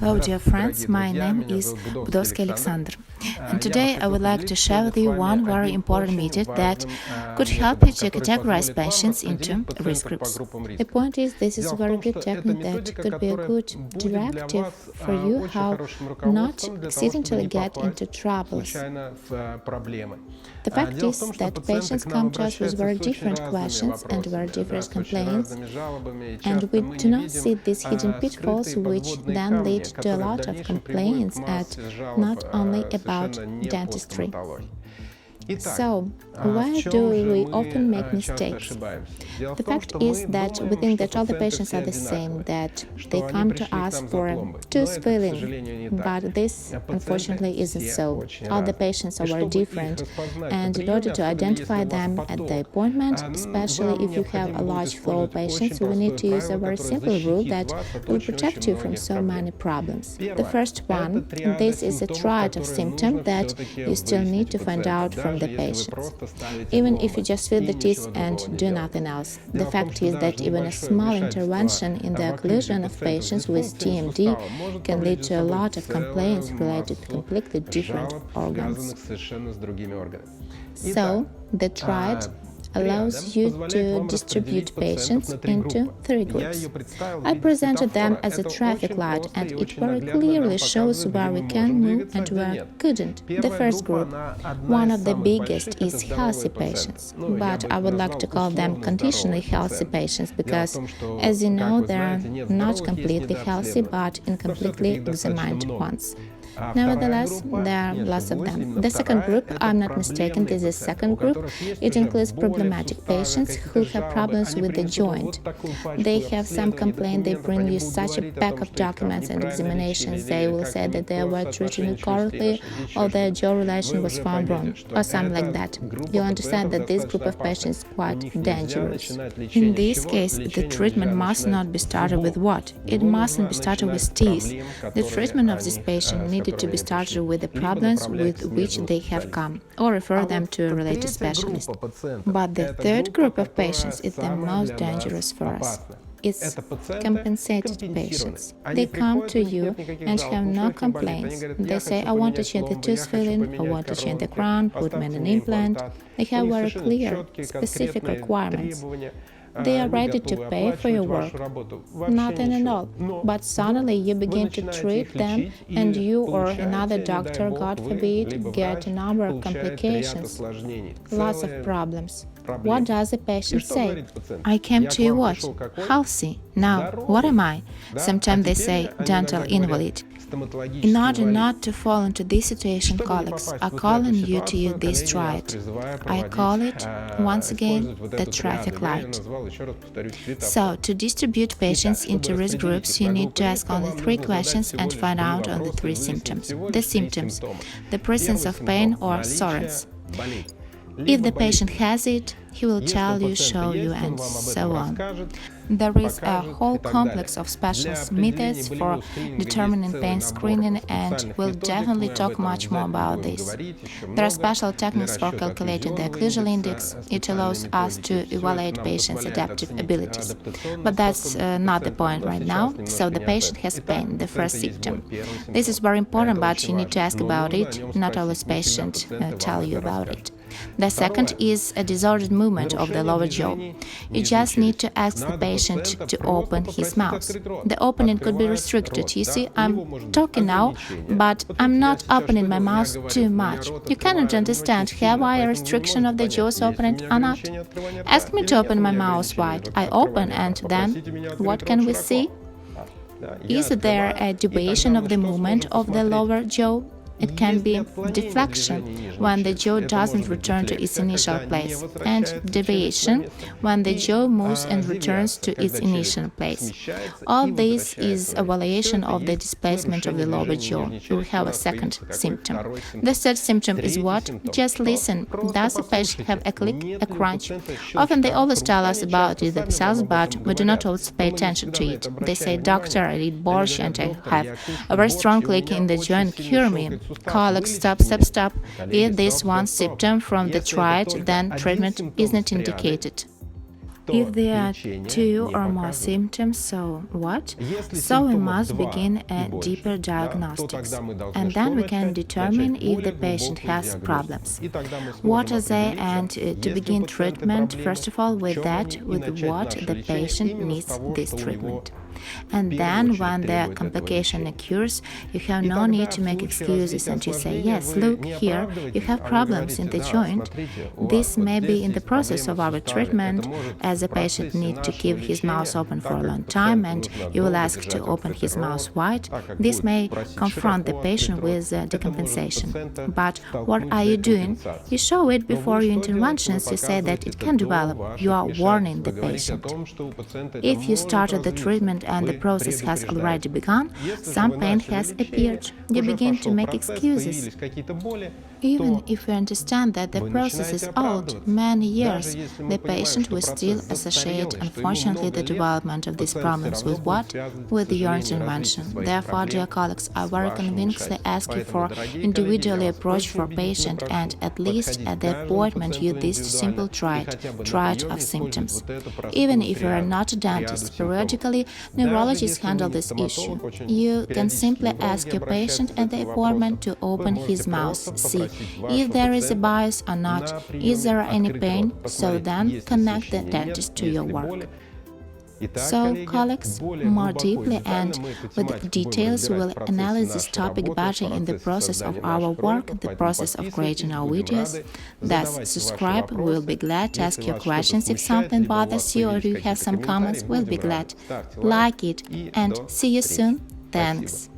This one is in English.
Hello dear friends, my name is Budovsky and today I would like to share with you one very important method that could help you to categorize patients into risk groups. The point is, this is a very good technique that could be a good directive for you how not accidentally get into troubles. The fact is that patients come to us with very different questions and very different complaints, and we do not see these hidden pitfalls which then lead to a lot of complaints and not only about dentistry. So, why do we often make mistakes? The fact is that we think that all the patients are the same, that they come to us for tooth filling, but this unfortunately isn't so. All the patients are very different, and in order to identify them at the appointment, especially if you have a large flow of patients, we need to use a very simple rule that will protect you from so many problems. The first one, this is a triad of symptoms that you still need to find out from the patients. Even if you just fill the teeth and do nothing else, the fact is that even a small intervention in the occlusion of patients with TMD can lead to a lot of complaints related to completely different organs. So, the triad allows you to distribute patients into three groups. I presented them as a traffic light, and it very clearly shows where we can move and where couldn't. The first group, one of the biggest, is healthy patients, but I would like to call them conditionally healthy patients because, as you know, they're not completely healthy but incompletely examined ones. Nevertheless, there are lots of them. The second group, I'm not mistaken, this is the second group. It includes problematic patients who have problems with the joint. They have some complaint, they bring you such a pack of documents and examinations, they will say that they were treated incorrectly or their jaw relation was found wrong, or something like that. You'll understand that this group of patients is quite dangerous. In this case, the treatment must not be started with what? It mustn't be started with teeth. The treatment of this patient needs to be started with the problems with which they have come, or refer them to a related specialist. But the third group of patients is the most dangerous for us. It's compensated patients. They come to you and have no complaints. They say, I want to change the tooth filling, I want to change the crown, put me in an implant. They have very clear, specific requirements. They are ready to pay for your work, nothing at all. But suddenly you begin to treat them and you or another doctor, God forbid, get a number of complications, lots of problems. What does the patient say? I came to you what? Healthy. Now, what am I? Sometimes they say dental invalid. In order not to fall into this situation, colleagues, I call on you to use this triad. I call it, once again, the traffic light. So, to distribute patients into risk groups, you need to ask only three questions and find out only three symptoms. The symptoms, the presence of pain or soreness. If the patient has it, he will tell you, show you, and so on. There is a whole complex of specialist methods for determining pain screening, and we'll definitely talk much more about this. There are special techniques for calculating the occlusal index. It allows us to evaluate patients' adaptive abilities. But that's not the point right now. So the patient has pain, the first symptom. This is very important, but you need to ask about it. Not always patients tell you about it. The second is a disordered movement of the lower jaw. You just need to ask the patient to open his mouth. The opening could be restricted. You see, I'm talking now, but I'm not opening my mouth too much. You cannot understand, have I a restriction of the jaw's opening or not? Ask me to open my mouth wide. I open, and then what can we see? Is there a deviation of the movement of the lower jaw? It can be deflection when the jaw doesn't return to its initial place, and deviation when the jaw moves and returns to its initial place. All this is evaluation of the displacement of the lower jaw. You will have a second symptom. The third symptom is what? Just listen. Does the patient have a click, a crunch? Often they always tell us about it themselves, but we do not always pay attention to it. They say, Doctor, I eat borscht and I have a very strong click in the jaw and cure me. Colleagues, stop. If this one symptom from the triad, then treatment is not indicated. If there are 2 or more symptoms, so what? So we must begin a deeper diagnostics, and then we can determine if the patient has problems. What are they, and to begin treatment, first of all, with what the patient needs this treatment. And then, when the complication occurs, you have no need to make excuses and to say, yes, look, here, you have problems in the joint. This may be in the process of our treatment, as the patient needs to keep his mouth open for a long time, and you will ask to open his mouth wide. This may confront the patient with decompensation. But what are you doing? You show it before your interventions. You say that it can develop. You are warning the patient. If you started the treatment and the process has already begun, some pain has appeared. You begin to make excuses. Even if we understand that the process is old, many years, the patient will still associate, unfortunately, the development of these problems with what? With your intervention. Therefore, dear colleagues, I very convincingly ask you for individually approach for patient, and at least at the appointment use this simple triad of symptoms. Even if you are not a dentist, periodically neurologists handle this issue. You can simply ask your patient at the appointment to open his mouth, see if there is a bias or not, is there any pain, so then connect the dentist to your work. So, colleagues, more deeply and with details, we will analyze this topic better in the process of our work, the process of creating our videos. Thus, subscribe, we will be glad to ask your questions if something bothers you or you have some comments, we'll be glad. Like it, and see you soon. Thanks.